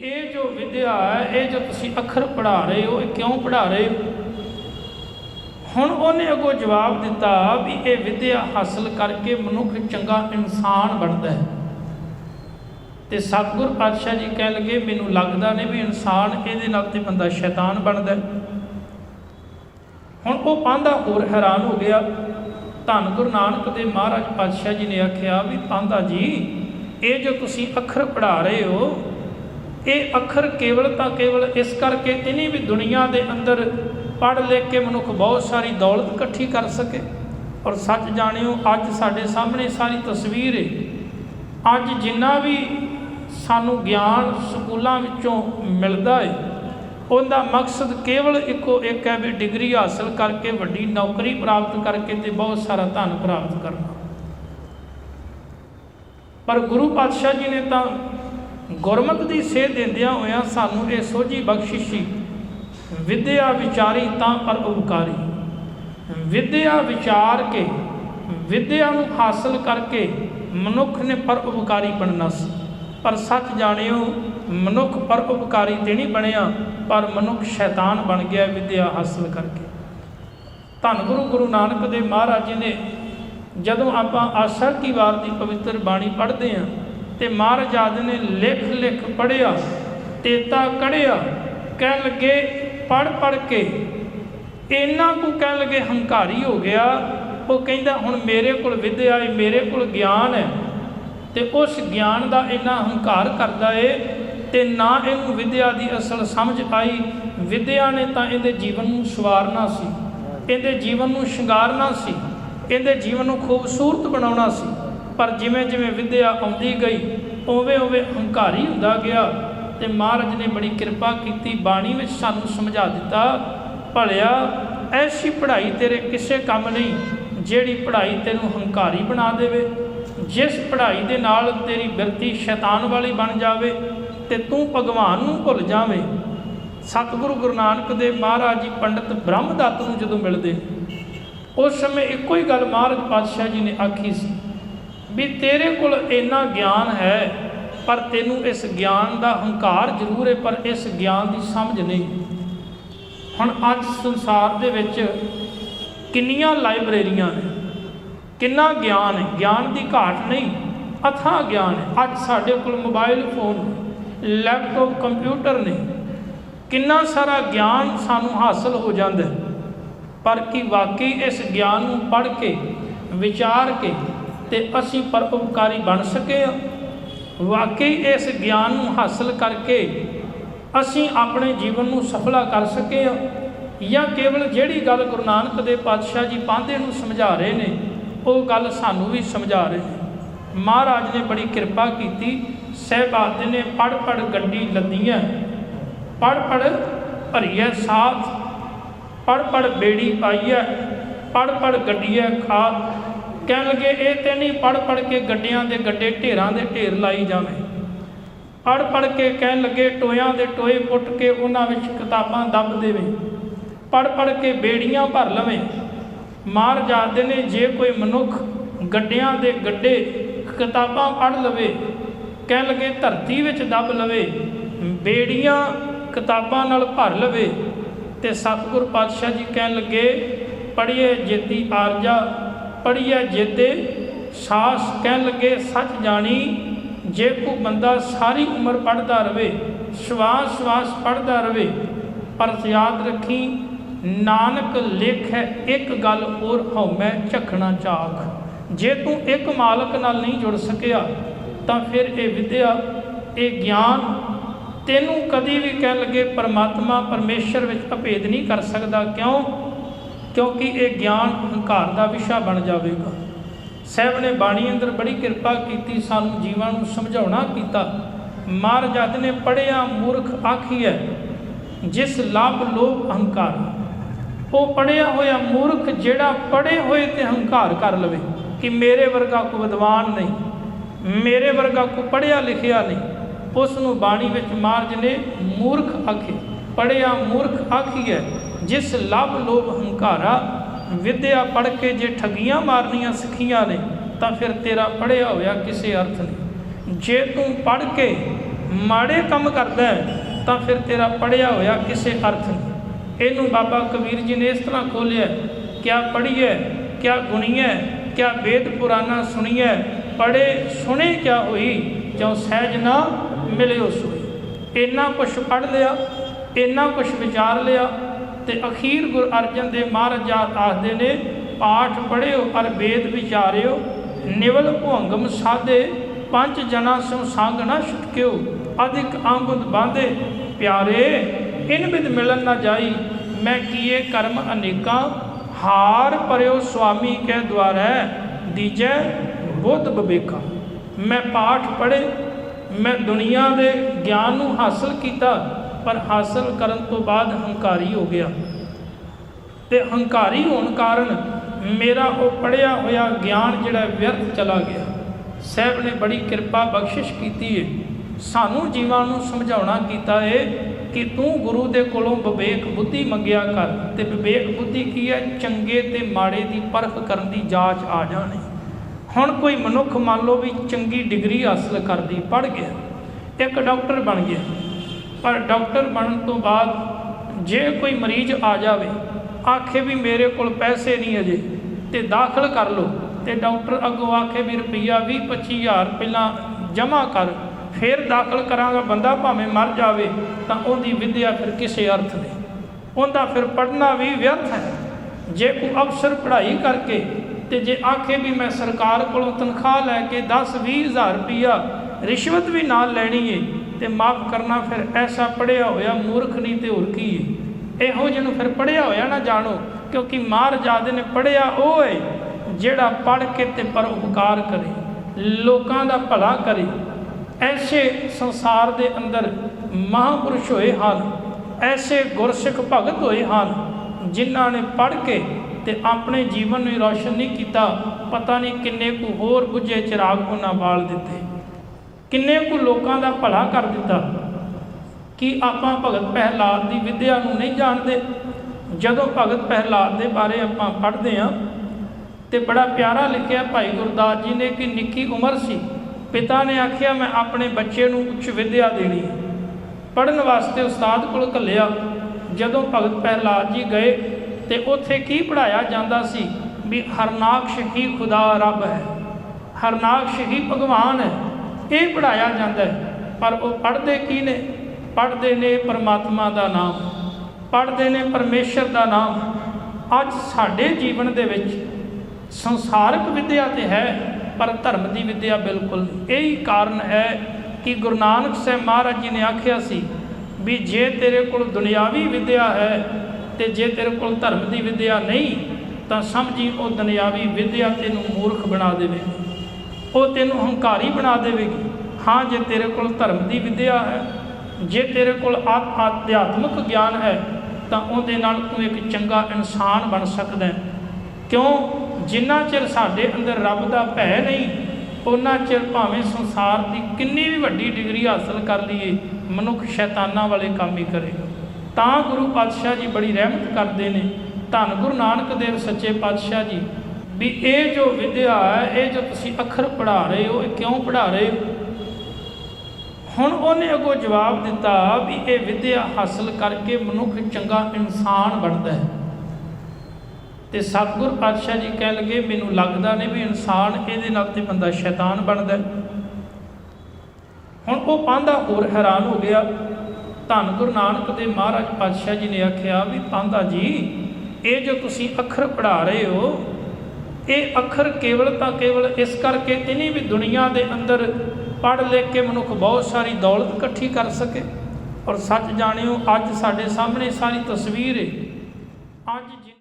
ये जो विद्या है, ये जो तुसी अखर पढ़ा रहे हो, ये क्यों पढ़ा रहे हो। हुण उन्हें अगों जवाब दिता भी ये विद्या हासिल करके मनुख चंगा इंसान बनता है। तो सतगुर पातशाह जी कह लगे मैनू लगता नहीं भी इंसान ये नाल ते बंदा शैतान बनता है। हुण वो पांधा होर हैरान हो गया। धन गुरु नानक देव महाराज पातशाह जी ने आख्या भी पांधा जी ये जो तुसी अखर पढ़ा रहे हो, ये अखर केवल तो केवल इस करके तो नहीं भी दुनिया के अंदर पढ़ लिख के मनुख बहुत सारी दौलत इकट्ठी कर सके। और सच जानियो अज साडे सामने सारी तस्वीर है। अज जिन्ना भी सानू ज्ञान स्कूलों विचों मिलता है, उनका मकसद केवल इको एक है भी डिग्री हासिल करके वड्डी नौकरी प्राप्त करके ते बहुत सारा धन प्राप्त करना। पर गुरु पातशाह जी ने तो गुरमत की सेध देंदियां होया सानू ये सोझी बख्शिशी विद्या विचारी तां पर उपकारी। विद्या विचार के विद्या नूं हासिल करके मनुख ने पर उपकारी बनना सी। पर सच जानियो मनुख पर उपकारी तो नहीं बनया, पर मनुख शैतान बन गया विद्या हासिल करके। धन गुरु गुरु नानक देव महाराज जी ने जदों आप आशा की वार की पवित्र बाणी पढ़ते हैं तो महाराज आदि ने लिख लिख पढ़िया तेता कढ़िया कह लगे पढ़ पढ़ के इन्ना को कह लगे हंकारी हो गया। वो कहता हुण मेरे को विद्या है, मेरे को ज्ञान है, तो उस ज्ञान का इन्ना हंकार करता है तो ना इनू विद्या की असल समझ आई। विद्या ने तो इहदे जीवन को सवारना सी, इहदे जीवन को शंगारना सी, इहदे जीवन को खूबसूरत बनाना सी। पर जिमें जिमें विद्या आउंदी गई उवें उवें हंकारी हुंदा गया। तो महाराज ने बड़ी कृपा की बाणी में सानू समझा दिता भलिया ऐसी पढ़ाई तेरे किसे काम नहीं जिहड़ी पढ़ाई तेनू हंकारी बना देवे। जिस पढ़ाई दे नाल तेरी बिरती शैतान वाली बन जावे ते तू भगवान नू भुल जावे। सतगुरु गुरु नानक देव महाराज जी पंडित ब्रह्मदत्त नू जदों मिलदे उस समय एको ही गल महाराज पातशाह जी ने आखी सी भी तेरे कोल इन्ना ज्ञान है पर तेनू इस ज्ञान का हंकार जरूर है, पर इस ज्ञान की समझ नहीं। हुण अज संसार दे विच किन्नियां लाइब्रेरियां ने, किन्ना ज्ञान है, ज्ञान की घाट नहीं, अथाह ज्ञान है। अज साडे कोल मोबाइल फोन, लैपटॉप, कंप्यूटर ने, किन्ना सारा ज्ञान सानू हासिल हो जाता है। पर कि वाकई इस ज्ञान को पढ़ के विचार के ते असीं परोपकारी बन सके। वाकई इस ज्ञान को हासिल करके असीं अपने जीवन को सफला कर सके, या केवल जिहड़ी गल गुरु नानक देव पातशाह जी पांधे नूं समझा रहे ने वो गल सानू भी समझा रहे हैं। महाराज ने बड़ी कृपा की। सहबाद ने पढ़ पढ़ गड्डी लदियां, पढ़ पढ़ भरीए साथ, पढ़ पढ़ बेड़ी पाईए, पढ़ पढ़ गड्डीए खाद। कह लगे ये तो नहीं पढ़ पढ़ के गड्डियां दे गड्डे ढेरां दे ढेर लाई जावे। पढ़ पढ़ के कह लगे टोयां दे टोए पुट के उन्हां विच किताबां दब देवे, पढ़ पढ़ के बेड़ियां भर लवे। मार जाते ने जे कोई मनुख गड्डियां दे गड्डे किताबां पढ़ लवे, कह लगे धरती विच दब लवे, बेड़ियां किताबां नाल भर लवे, ते सतगुर पातशाह जी कह लगे पढ़िए जेती आरजा, पढ़िए जेते सास। कह लगे सच जानी जे को बंदा सारी उम्र पढ़ता रहे, श्वास श्वास पढ़ता रहे, पर याद रखी नानक लेख है एक गल और हौमै झखना चाक। जे तू एक मालक नाल नहीं जुड़ सकिया तो फिर ये विद्या ये ज्ञान तेनू कभी भी कह लगे परमात्मा परमेश्वर विच अभेद नहीं कर सकता। क्यों? क्योंकि ये ज्ञान हंकार का विषय बन जाएगा। साहब ने बाणी अंदर बड़ी कृपा की, सानू जीवन को समझाना किया। महाराज ने पढ़िया मूर्ख आखिए जिस लाभ लोभ अहंकार। वो पढ़िया होया मूर्ख जेड़ा पढ़े हुए तो हंकार कर लवे कि मेरे वर्गा को विद्वान नहीं, मेरे वर्गा को पढ़िया लिखिया नहीं। उसनों बाणी विच महाराज ने मूर्ख आखे, पढ़िया मूर्ख आखिए जिस लाभ लोभ हंकारा। विद्या पढ़ के जे ठगियां मारनियां सिखियां ने तो फिर तेरा पढ़िया होया किसी अर्थ नहीं। जे तू पढ़ के ਮਾੜੇ ਕੰਮ ਕਰਦਾ ਹੈ ਤਾਂ ਫਿਰ ਤੇਰਾ ਪੜ੍ਹਿਆ ਹੋਇਆ ਕਿਸੇ ਅਰਥ ਨਹੀਂ। ਇਹਨੂੰ ਬਾਬਾ ਕਬੀਰ ਜੀ ਨੇ ਇਸ ਤਰ੍ਹਾਂ ਖੋਲ੍ਹਿਆ, ਕਿਆ ਪੜ੍ਹੀਐ ਕਿਆ ਗੁਣੀਐ ਕਿਆ ਵੇਦ ਪੁਰਾਣਾ ਸੁਣੀਐ, ਪੜ੍ਹੇ ਸੁਣੇ ਕਿਆ ਹੋਈ, ਜੋ ਸਹਿਜ ਨਾ ਮਿਲਿਓ ਸੋਈ। ਇੰਨਾ ਕੁਛ ਪੜ੍ਹ ਲਿਆ, ਇੰਨਾ ਕੁਛ ਵਿਚਾਰ ਲਿਆ, ਤੇ ਅਖੀਰ ਗੁਰੂ ਅਰਜਨ ਦੇਵ ਮਹਾਰਾਜ ਆਖਦੇ ਨੇ, ਪਾਠ ਪੜ੍ਹਿਓ ਅਰ ਵੇਦ ਵਿਚਾਰਿਓ, ਨਿਵਲ ਭੁੰਗਮ ਸਾਧੇ, ਪੰਜ ਜਨਾ ਸਿਉ ਸੰਗ ਨਾ ਛੁਟਕਿਓ, ਅਧਿਕ ਆਂਬੁਦ ਬਾਂਧੇ ਪਿਆਰੇ, ਇਨ ਬਿਦ ਮਿਲਨ ਨਾ ਜਾਈ, ਮੈਂ ਕੀਏ ਕਰਮ ਅਨੇਕਾਂ, ਹਾਰ ਪਰਿਓ ਸੁਆਮੀ ਕੈ ਦੁਆਰੈ, ਦੀਜੈ ਬੁੱਧ ਵਿਵੇਕਾਂ। ਮੈਂ ਪਾਠ ਪੜ੍ਹੇ, ਮੈਂ ਦੁਨੀਆ ਦੇ ਗਿਆਨ ਨੂੰ ਹਾਸਲ ਕੀਤਾ, ਪਰ ਹਾਸਲ ਕਰਨ ਤੋਂ ਬਾਅਦ ਹੰਕਾਰੀ ਹੋ ਗਿਆ, ਤੇ ਹੰਕਾਰੀ ਹੋਣ ਕਾਰਨ ਮੇਰਾ ਉਹ ਪੜ੍ਹਿਆ ਹੋਇਆ ਗਿਆਨ ਜਿਹੜਾ ਵਿਅਰਥ ਚਲਾ ਗਿਆ। ਸਾਹਿਬ ਨੇ ਬੜੀ ਕਿਰਪਾ ਬਖਸ਼ਿਸ਼ ਕੀਤੀ ਹੈ, ਸਾਨੂੰ ਜੀਵਾਂ ਨੂੰ ਸਮਝਾਉਣਾ ਕੀਤਾ ਹੈ ਕਿ ਤੂੰ ਗੁਰੂ ਦੇ ਕੋਲੋਂ ਵਿਵੇਕ ਬੁੱਧੀ ਮੰਗਿਆ ਕਰ। ਤੇ ਵਿਵੇਕ ਬੁੱਧੀ ਕੀ ਹੈ? ਚੰਗੇ ਤੇ ਮਾੜੇ ਦੀ ਪਰਖ ਕਰਨ ਦੀ ਜਾਂਚ ਆ ਜਾਣੀ। ਹੁਣ ਕੋਈ ਮਨੁੱਖ ਮੰਨ ਲਓ ਵੀ ਚੰਗੀ ਡਿਗਰੀ ਹਾਸਲ ਕਰਦੀ, ਪੜ੍ਹ ਗਿਆ, ਇੱਕ ਡਾਕਟਰ ਬਣ ਗਿਆ, ਪਰ ਡਾਕਟਰ ਬਣਨ ਤੋਂ ਬਾਅਦ ਜੇ ਕੋਈ ਮਰੀਜ਼ ਆ ਜਾਵੇ, ਆਖੇ ਵੀ ਮੇਰੇ ਕੋਲ ਪੈਸੇ ਨਹੀਂ ਅਜੇ ਤੇ ਦਾਖਲ ਕਰ ਲਓ, ਤੇ ਡਾਕਟਰ ਅੱਗੋਂ ਆਖੇ ਵੀ ਰੁਪਈਆ 20-25 ਹਜ਼ਾਰ ਪਹਿਲਾਂ ਜਮ੍ਹਾਂ ਕਰ, ਫਿਰ ਦਾਖਲ ਕਰਾਂਗਾ, ਬੰਦਾ ਭਾਵੇਂ ਮਰ ਜਾਵੇ ਤਾਂ ਉਹਦੀ ਵਿੱਦਿਆ ਫਿਰ ਕਿਸੇ ਅਰਥ ਨਹੀਂ, ਉਹਦਾ ਫਿਰ ਪੜ੍ਹਨਾ ਵੀ ਵਿਅਰਥ ਹੈ। ਜੇ ਕੋਈ ਅਫਸਰ ਪੜ੍ਹਾਈ ਕਰਕੇ ਤੇ ਜੇ ਆਖੇ ਵੀ ਮੈਂ ਸਰਕਾਰ ਕੋਲੋਂ ਤਨਖਾਹ ਲੈ ਕੇ 10-20 ਹਜ਼ਾਰ ਰੁਪਈਆ ਰਿਸ਼ਵਤ ਵੀ ਨਾਲ ਲੈਣੀ ਹੈ, ਤੇ ਮਾਫ ਕਰਨਾ, ਫਿਰ ਐਸਾ ਪੜ੍ਹਿਆ ਹੋਇਆ ਮੂਰਖ ਨਹੀਂ ਤੇ ਹੋਰ ਕੀ ਹੈ। ਇਹੋ ਜਿਹੇ ਨੂੰ ਫਿਰ ਪੜ੍ਹਿਆ ਹੋਇਆ ਨਾ ਜਾਣੋ, ਕਿਉਂਕਿ ਮਹਾਰਾਜ ਨੇ ਪੜ੍ਹਿਆ ਉਹ ਹੈ ਜਿਹੜਾ ਪੜ੍ਹ ਕੇ ਤੇ ਪਰਉਪਕਾਰ ਕਰੇ, ਲੋਕਾਂ ਦਾ ਭਲਾ ਕਰੇ। ਐਸੇ ਸੰਸਾਰ ਦੇ ਅੰਦਰ ਮਹਾਂਪੁਰਸ਼ ਹੋਏ ਹਨ, ਐਸੇ ਗੁਰਸਿੱਖ ਭਗਤ ਹੋਏ ਹਨ, ਜਿਨ੍ਹਾਂ ਨੇ ਪੜ੍ਹ ਕੇ ਤੇ ਆਪਣੇ ਜੀਵਨ ਨੂੰ ਰੌਸ਼ਨ ਨਹੀਂ ਕੀਤਾ, ਪਤਾ ਨਹੀਂ ਕਿੰਨੇ ਕੁ ਹੋਰ ਬੁੱਝੇ ਚਿਰਾਗ ਉਹਨਾਂ ਬਾਲ ਦਿੱਤੇ, ਕਿੰਨੇ ਕੁ ਲੋਕਾਂ ਦਾ ਭਲਾ ਕਰ ਦਿੱਤਾ। ਕਿ ਆਪਾਂ ਭਗਤ ਪ੍ਰਹਿਲਾਦ ਦੀ ਵਿੱਦਿਆ ਨੂੰ ਨਹੀਂ ਜਾਣਦੇ? ਜਦੋਂ ਭਗਤ ਪ੍ਰਹਿਲਾਦ ਦੇ ਬਾਰੇ ਆਪਾਂ ਪੜ੍ਹਦੇ ਹਾਂ ਤੇ ਬੜਾ ਪਿਆਰਾ ਲਿਖਿਆ ਭਾਈ ਗੁਰਦਾਸ ਜੀ ਨੇ ਕਿ ਨਿੱਕੀ ਉਮਰ ਸੀ, ਪਿਤਾ ਨੇ ਆਖਿਆ ਮੈਂ ਆਪਣੇ ਬੱਚੇ ਨੂੰ ਉੱਚ ਵਿੱਦਿਆ ਦੇਣੀ ਹੈ, ਪੜ੍ਹਨ ਵਾਸਤੇ ਉਸਤਾਦ ਕੋਲ ਘੱਲਿਆ। ਜਦੋਂ ਭਗਤ ਪ੍ਰਹਿਲਾਦ ਜੀ ਗਏ ਤੇ ਉੱਥੇ ਕੀ ਪੜ੍ਹਾਇਆ ਜਾਂਦਾ ਸੀ? ਵੀ ਹਰਨਾਕਸ਼ ਹੀ ਖੁਦਾ ਰੱਬ ਹੈ, ਹਰਨਾਕਸ਼ ਹੀ ਭਗਵਾਨ ਹੈ, ਇਹ ਪੜ੍ਹਾਇਆ ਜਾਂਦਾ ਹੈ। ਪਰ ਉਹ ਪੜ੍ਹਦੇ ਕੀ ਨੇ? ਪੜ੍ਹਦੇ ਨੇ ਪਰਮਾਤਮਾ ਦਾ ਨਾਮ, ਪੜ੍ਹਦੇ ਨੇ ਪਰਮੇਸ਼ਰ ਦਾ ਨਾਮ। ਅੱਜ ਸਾਡੇ ਜੀਵਨ ਦੇ ਵਿੱਚ ਸੰਸਾਰਿਕ ਵਿੱਦਿਆ ਤੇ ਹੈ, ਪਰ ਧਰਮ ਦੀ ਵਿੱਦਿਆ ਬਿਲਕੁਲ ਨਹੀਂ। ਇਹੀ ਕਾਰਨ ਹੈ ਕਿ ਗੁਰੂ ਨਾਨਕ ਸਾਹਿਬ ਮਹਾਰਾਜ ਜੀ ਨੇ ਆਖਿਆ ਸੀ ਵੀ ਜੇ ਤੇਰੇ ਕੋਲ ਦੁਨਿਆਵੀ ਵਿੱਦਿਆ ਹੈ ਤੇ ਜੇ ਤੇਰੇ ਕੋਲ ਧਰਮ ਦੀ ਵਿੱਦਿਆ ਨਹੀਂ, ਤਾਂ ਸਮਝੀ ਉਹ ਦੁਨਿਆਵੀ ਵਿੱਦਿਆ ਤੈਨੂੰ ਮੂਰਖ ਬਣਾ ਦੇਵੇਗੀ, ਉਹ ਤੈਨੂੰ ਹੰਕਾਰੀ ਬਣਾ ਦੇਵੇਗੀ। ਹਾਂ, ਜੇ ਤੇਰੇ ਕੋਲ ਧਰਮ ਦੀ ਵਿੱਦਿਆ ਹੈ, ਜੇ ਤੇਰੇ ਕੋਲ ਅਧਿਆਤਮਿਕ ਗਿਆਨ ਹੈ, ਤਾਂ ਉਹਦੇ ਨਾਲ ਤੂੰ ਇੱਕ ਚੰਗਾ ਇਨਸਾਨ ਬਣ ਸਕਦਾ ਹੈ। ਕਿਉਂ? ਜਿੰਨਾ ਚਿਰ ਸਾਡੇ ਅੰਦਰ ਰੱਬ ਦਾ ਭੈ ਨਹੀਂ, ਉਹਨਾਂ ਚਿਰ ਭਾਵੇਂ ਸੰਸਾਰ ਦੀ ਕਿੰਨੀ ਵੀ ਵੱਡੀ ਡਿਗਰੀ ਹਾਸਲ ਕਰ ਲਈਏ, ਮਨੁੱਖ ਸ਼ੈਤਾਨਾਂ ਵਾਲੇ ਕੰਮ ਹੀ ਕਰੇਗਾ। ਤਾਂ ਗੁਰੂ ਪਾਤਸ਼ਾਹ ਜੀ ਬੜੀ ਰਹਿਮਤ ਕਰਦੇ ਨੇ, ਧੰਨ ਗੁਰੂ ਨਾਨਕ ਦੇਵ ਸੱਚੇ ਪਾਤਸ਼ਾਹ ਜੀ, ਵੀ ਇਹ ਜੋ ਵਿੱਦਿਆ ਹੈ, ਇਹ ਜੋ ਤੁਸੀਂ ਅੱਖਰ ਪੜ੍ਹਾ ਰਹੇ ਹੋ, ਇਹ ਕਿਉਂ ਪੜ੍ਹਾ ਰਹੇ ਹੋ? ਹੁਣ ਉਹਨੇ ਅੱਗੋਂ ਜਵਾਬ ਦਿੱਤਾ ਵੀ ਇਹ ਵਿੱਦਿਆ ਹਾਸਲ ਕਰਕੇ ਮਨੁੱਖ ਚੰਗਾ ਇਨਸਾਨ ਬਣਦਾ ਹੈ। ਤੇ ਸਤਿਗੁਰ ਪਾਤਸ਼ਾਹ ਜੀ ਕਹਿਣ ਲੱਗੇ ਮੈਨੂੰ ਲੱਗਦਾ ਨਹੀਂ ਵੀ ਇਨਸਾਨ ਇਹਦੇ ਨਾਲ ਤੇ ਬੰਦਾ ਸ਼ੈਤਾਨ ਬਣਦਾ। ਹੁਣ ਉਹ ਪਾਂਧਾ ਹੋਰ ਹੈਰਾਨ ਹੋ ਗਿਆ। ਧੰਨ ਗੁਰੂ ਨਾਨਕ ਦੇਵ ਮਹਾਰਾਜ ਪਾਤਸ਼ਾਹ ਜੀ ਨੇ ਆਖਿਆ ਵੀ ਪਾਂਧਾ ਜੀ, ਇਹ ਜੋ ਤੁਸੀਂ ਅੱਖਰ ਪੜ੍ਹਾ ਰਹੇ ਹੋ, ਇਹ ਅੱਖਰ ਕੇਵਲ ਤਾਂ ਕੇਵਲ ਇਸ ਕਰਕੇ ਤੇ ਨਹੀਂ ਵੀ ਦੁਨੀਆ ਦੇ ਅੰਦਰ ਪੜ੍ਹ ਲਿਖ ਕੇ ਮਨੁੱਖ ਬਹੁਤ ਸਾਰੀ ਦੌਲਤ ਇਕੱਠੀ ਕਰ ਸਕੇ। ਔਰ ਸੱਚ ਜਾਣਿਓ, ਅੱਜ ਸਾਡੇ ਸਾਹਮਣੇ ਸਾਰੀ ਤਸਵੀਰ ਹੈ। ਅੱਜ